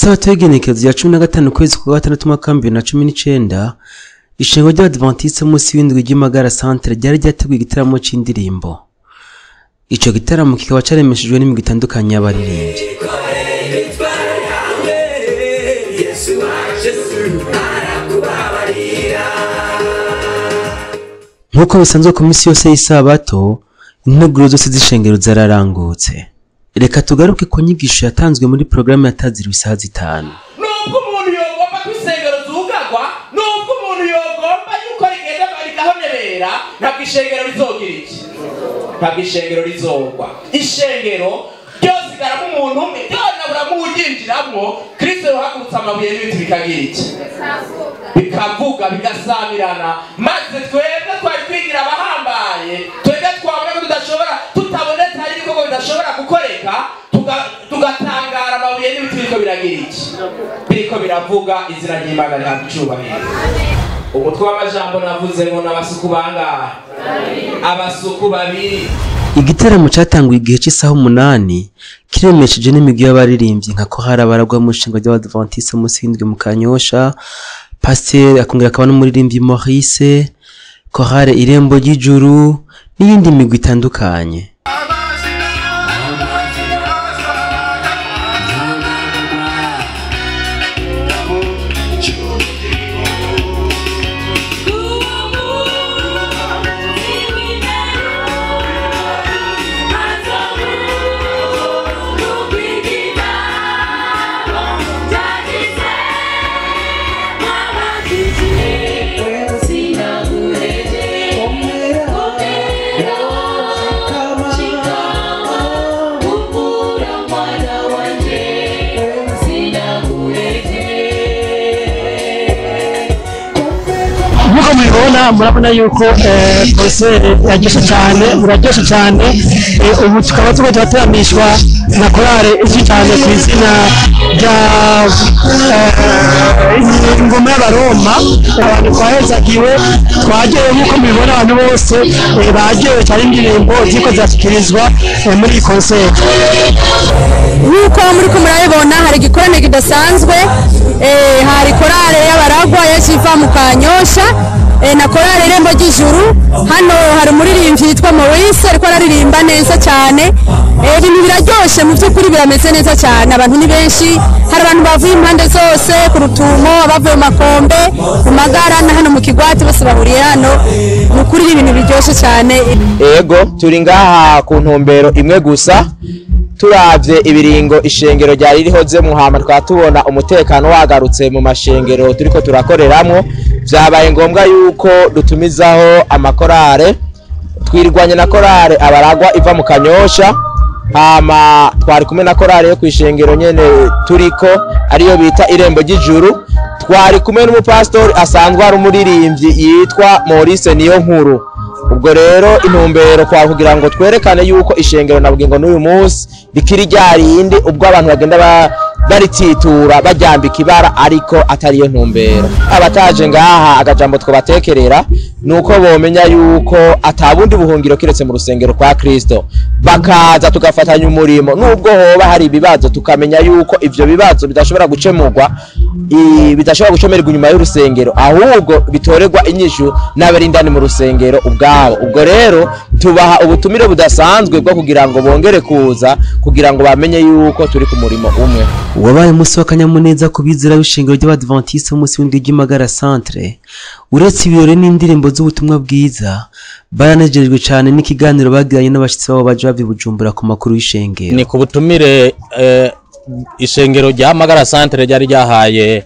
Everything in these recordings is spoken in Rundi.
Isabato y'igenekerezo ya 15 kwezi kwa gatandatu mwaka 2019 ishengero ry'Abadventiste munsi w'indwi ry'Imagara centre ryari ryateguye igitaramo c'indirimbo. Ico gitaramo kikaba caremeshejwe n'imigwi itandukanye y'abaririmbyi. Nkuko bisanzwe ku misi yose y'Isabato, integuro zose z'ishengero zararangutse. Reka tugaruke ku nyigisho yatanzwe muri programme yataziriwe isaha 5. Nubwo umuntu yogomba kwisengero zugagwa, nubwo umuntu yogomba yuko rigenda barigahonebera, ntabwo ishengero rizogira iki? Ntabwo ishengero rizogwa. Ishengero ryose garamo umuntu umwe, ryona buramuginjiramwo, Kristo yohagurutsa amabuye n'ibiti bikagira iki? Bikavuga bigasamirana, maze twebwe twari twigira abahambaye, twebwe twabona ko tudashobora tutabonetse hari ibikorwa bidashobora gukoreka, tugatangara amabuye n'ibiti biriko biragira iki? Biriko biravuga izina ry'Imana rihabwa icubahiro. Umutwe w'amajambo navuze ngo n'abasuku bangahe? Abasuku babiri. Igitaramo catanguye igihe cy'isaha 8 kiremesheje n'imigwi y'abaririmbyi nka Kohara baragwa mu nshinga ry'Abadventiste munsi y'indwi mu Kanyosha, Pasteur akongera akaba n'umuririmbyi Maurice, Kohare Irembo ry'Ijuru n'iyindi migwi itandukanye. Murabona yuko concert yagisha cyane uraryoshe cyane ubu tukaba tubateramishwa na korale izwi cyane ku izina rya ingoma y'Abaroma. Abantu twahezagiwe twagiye nk'uko mubibona abantu bose bagiye cyane indirimbo ziko zashikirizwa muri iyi concert. Nk'uko muri ko murabibona hari igikorane kidasanzwe, hari korale y'abaragwa yaciva mu Kanyosha na korale Irembo ry'Ijuru. Hano hari umuririmbyi yitwa Maurice ariko araririmba neza cyane. Ibintu biraryoshe, mu by'ukuri birameze neza cyane, abantu ni benshi, hari abantu bavuye impande zose ku Rutumo, abavuye mu Makombe, mu Magara na hano mu Kigwati, bose bahuriye hano. Mukuri ibintu biryoshe cyane. Ego turi ngaha ku ntumbero imwe gusa, turavye ibiringo ishengero ryari rihoze muhama twatubona umutekano wagarutse mu mashengero turiko turakoreramwo, vyabaye ngombwa yuko dutumizaho amakorale. Twirwanye na korale Abaragwa iva mu Kanyosha, hama twari kumwe na korale yo kwishengero nyene turiko ariyo bita Irembo ry'Ijuru. Twari kumwe n'umupastori asanzwe ari umuririmbyi yitwa Maurice niyo nkuru. Ubwo rero intumbero kwa kugira ngo twerekane yuko ishengero nabwo ngo n'uyu munsi bikiri ryarindi, ubwo abantu bagenda barititura bajyambika ibara, ariko atariyo ntumbero. Abataje ngaha agajambo twobatekerera nuko bomenya yuko atabundi buhungiro kiretse mu rusengero kwa Kristo, bakaza tugafatanya umurimo. Nubwo hoba hari ibibazo tukamenya yuko ivyo bibazo bidashobora gucemurwa, bidashobora gucomerwa inyuma y'urusengero, ahubwo bitorerwa inyishu n'abarindani mu rusengero ubwabo. Ubwo rero tubaha ubutumire budasanzwe bwo kugira ngo bongere kuza kugira ngo bamenye yuko turi ku murimo umwe. Wabaye umunsi w'akanyamuneza ku bizera b'ishengero ry'Abadventiste munsi w'indwi ry'Imagara centre. Uretse ibirori n'indirimbo z'ubutumwa bwiza, baranejejwe cyane n'ikiganiro bagiranye n'abashitsi babo baje bavi Bujumbura ku makuru y'ishengero. Ni ku butumire ishengero rya Magara centre ryari ryahaye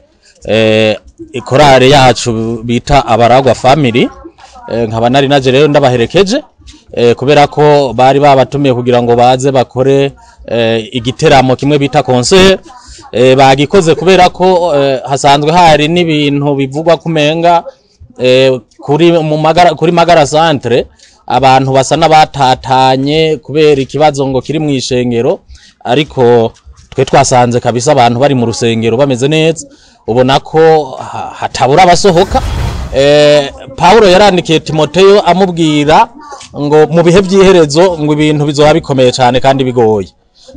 ikorale yacu bita Abaragwa family. Nkaba nari naje rero ndabaherekeje kubera ko bari babatumiye kugira ngo baze bakore igiteramo kimwe bita concert. Bagikoze kubera ko hasanzwe hari n'ibintu bivugwa kumenga kuri Magara centre abantu basa n'abatatanye kubera ikibazo ngo kiri mu ishengero, ariko twe twasanze kabisa abantu bari mu rusengero bameze neza, ubona ko hatabura abasohoka. Paulo yarandikiye Timoteyo amubwira ngo mu bihe by'iherezo ngo ibintu bizoba bikomeye cyane kandi bigoye.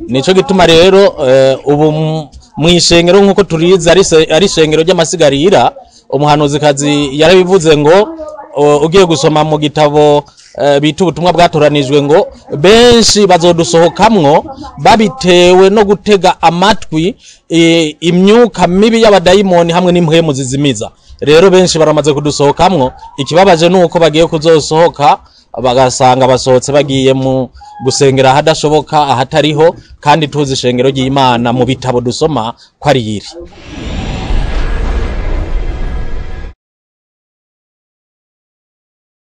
Nico gituma rero ubu mu ishengero nk'uko turizi ari ishengero ry'amasigarira. Umuhanuzikazi yarabivuze ngo ugiye gusoma mu gitabo bita ubutumwa bwatoranijwe ngo benshi bazodusohokamwo babitewe no gutega amatwi imyuka mibi y'abadayimoni hamwe n'impwemu zizimiza. Rero benshi baramaze kudusohokamwo, ikibabaje nuko bagiye kuzosohoka bagasanga basohotse bagiye mu gusengera ahadashoboka ahatariho, kandi tuzi ishengero ry'Imana mu bitabo dusoma ko ari yiri.